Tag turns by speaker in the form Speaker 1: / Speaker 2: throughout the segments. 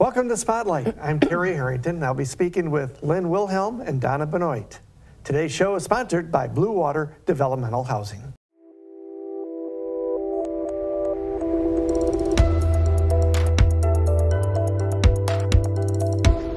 Speaker 1: Welcome to Spotlight. I'm Terry Harrington, and I'll be speaking with Lynn Wilhelm and Donna Benoit. Today's show is sponsored by Blue Water Developmental Housing.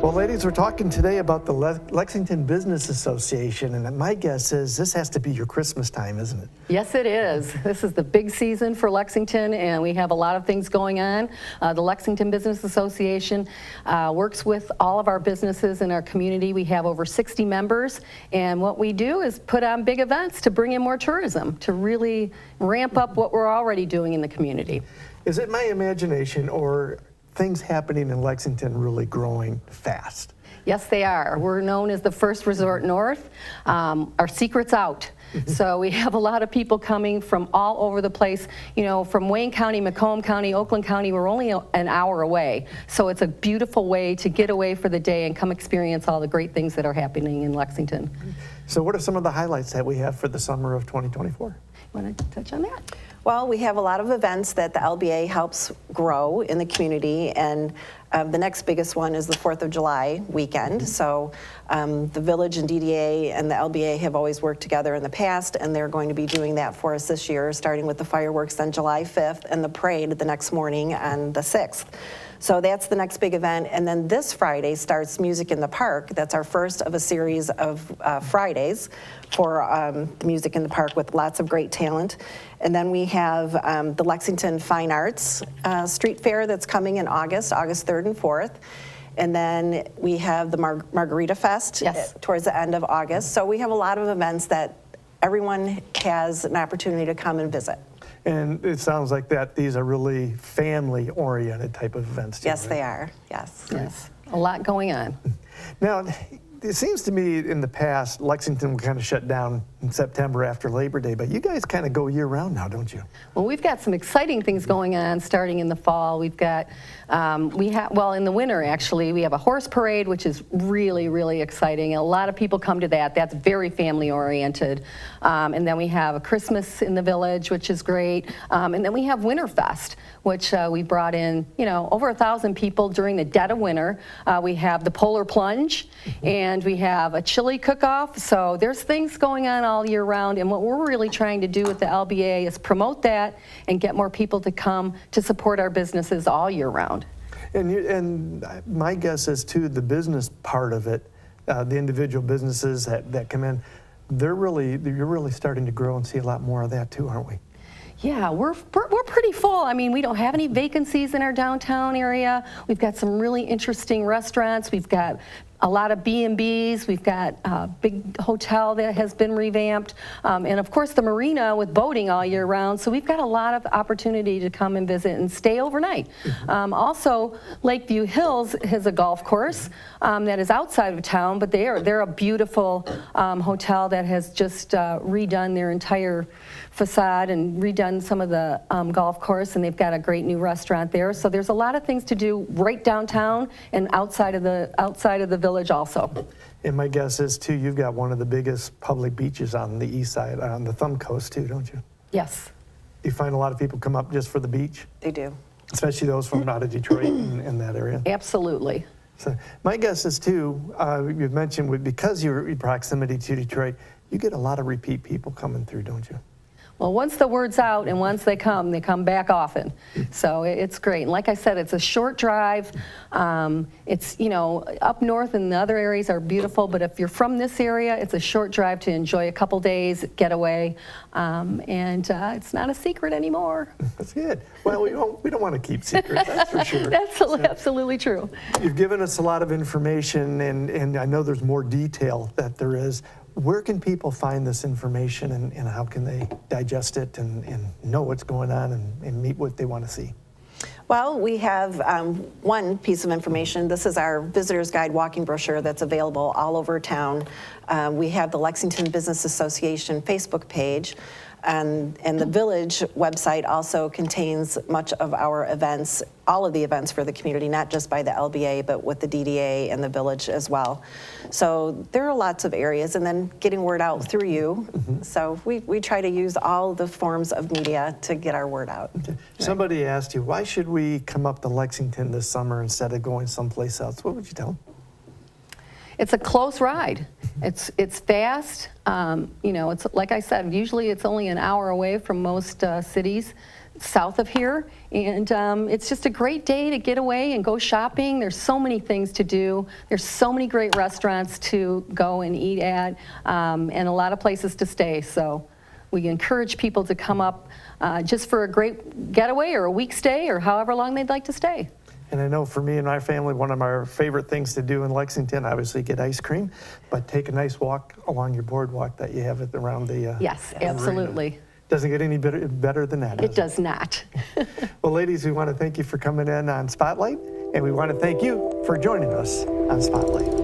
Speaker 1: Well, ladies, we're talking today about the Lexington Business Association, and my guess is this has to be your Christmas time, isn't it?
Speaker 2: Yes, it is. This is the big season for Lexington, and we have a lot of things going on. The Lexington Business Association works with all of our businesses in our community. We have over 60 members, and what we do is put on big events to bring in more tourism, to really ramp up what we're already doing in the community.
Speaker 1: Is it my imagination, or things happening in Lexington really growing fast?
Speaker 2: Yes, they are. We're known as the first resort north. Our secret's out. So we have a lot of people coming from all over the place. You know, from Wayne County, Macomb County, Oakland County, we're only an hour away. So it's a beautiful way to get away for the day and come experience all the great things that are happening in Lexington.
Speaker 1: So what are some of the highlights that we have for the summer of 2024?
Speaker 2: Want to touch on that?
Speaker 3: Well, we have a lot of events that the LBA helps grow in the community, and the next biggest one is the 4th of July weekend. So the Village and DDA and the LBA have always worked together in the past, and they're going to be doing that for us this year, starting with the fireworks on July 5th and the parade the next morning on the 6th. So that's the next big event. And then this Friday starts Music in the Park. That's our first of a series of Fridays for Music in the Park with lots of great talent. And then we have the Lexington Fine Arts Street Fair that's coming in August 3rd and 4th. And then we have the Margarita Fest towards the end of August. So we have a lot of events that everyone has an opportunity to come and visit.
Speaker 1: And it sounds like that these are really family-oriented type of events, too,
Speaker 3: Yes,
Speaker 1: right?
Speaker 3: they are. Yes.
Speaker 2: Yes. A lot going on.
Speaker 1: Now, it seems to me in the past, Lexington would kind of shut down in September after Labor Day, but you guys kind of go year-round now, don't you?
Speaker 2: Well, we've got some exciting things going on starting in the fall. We've got, in the winter, actually, we have a horse parade, which is really, really exciting. A lot of people come to that. That's very family-oriented. And then we have a Christmas in the village, which is great. And then we have Winterfest, which we brought in, over 1,000 people during the dead of winter. We have the Polar Plunge, and we have a chili cook-off. So there's things going on all year round, and what we're really trying to do with the LBA is promote that and get more people to come to support our businesses all year round.
Speaker 1: And my guess is, too, the business part of it, the individual businesses that come in, you're really starting to grow and see a lot more of that, too, aren't we?
Speaker 2: Yeah, we're pretty full. I mean, we don't have any vacancies in our downtown area. We've got some really interesting restaurants. We've got a lot of B&Bs. We've got a big hotel that has been revamped. And of course the marina with boating all year round. So we've got a lot of opportunity to come and visit and stay overnight. Also, Lakeview Hills has a golf course that is outside of town, but they're a beautiful hotel that has just redone their entire facade and redone some of the golf course, and they've got a great new restaurant there. So there's a lot of things to do right downtown and outside of the village also.
Speaker 1: And my guess is, too, you've got one of the biggest public beaches on the east side, on the Thumb Coast, too, don't you?
Speaker 2: Yes.
Speaker 1: Do you find a lot of people come up just for the beach?
Speaker 3: They do.
Speaker 1: Especially those from out of Detroit and that area?
Speaker 2: Absolutely.
Speaker 1: So my guess is, too, you've mentioned because your proximity to Detroit, you get a lot of repeat people coming through, don't you?
Speaker 2: Well, once the word's out and once they come back often. So it's great. And like I said, it's a short drive. It's, up north and the other areas are beautiful, but if you're from this area, it's a short drive to enjoy a couple days, get away, and it's not a secret anymore.
Speaker 1: That's good. Well, we don't want to keep secrets, that's for sure.
Speaker 2: That's absolutely true.
Speaker 1: You've given us a lot of information, and I know there's more detail that there is. Where can people find this information, and how can they digest it and know what's going on and meet what they want to see?
Speaker 3: Well, we have one piece of information. This is our visitor's guide walking brochure that's available all over town. We have the Lexington Business Association Facebook page. And the Village website also contains much of our events, all of the events for the community, not just by the LBA, but with the DDA and the Village as well. So there are lots of areas, and then getting word out through you. So we try to use all the forms of media to get our word out.
Speaker 1: Okay. Somebody asked you, why should we come up to Lexington this summer instead of going someplace else? What would you tell them?
Speaker 2: It's a close ride. It's fast. You know, it's like I said, usually it's only an hour away from most cities south of here, and it's just a great day to get away and go shopping. There's so many things to do. There's so many great restaurants to go and eat at, and a lot of places to stay. So we encourage people to come up just for a great getaway or a week stay or however long they'd like to stay.
Speaker 1: And I know for me and my family, one of our favorite things to do in Lexington, obviously get ice cream, but take a nice walk along your boardwalk that you have around the
Speaker 2: Yes,
Speaker 1: arena.
Speaker 2: absolutely.
Speaker 1: Doesn't get any better than that.
Speaker 2: It does not.
Speaker 1: Well, ladies, we want to thank you for coming in on Spotlight, and we want to thank you for joining us on Spotlight.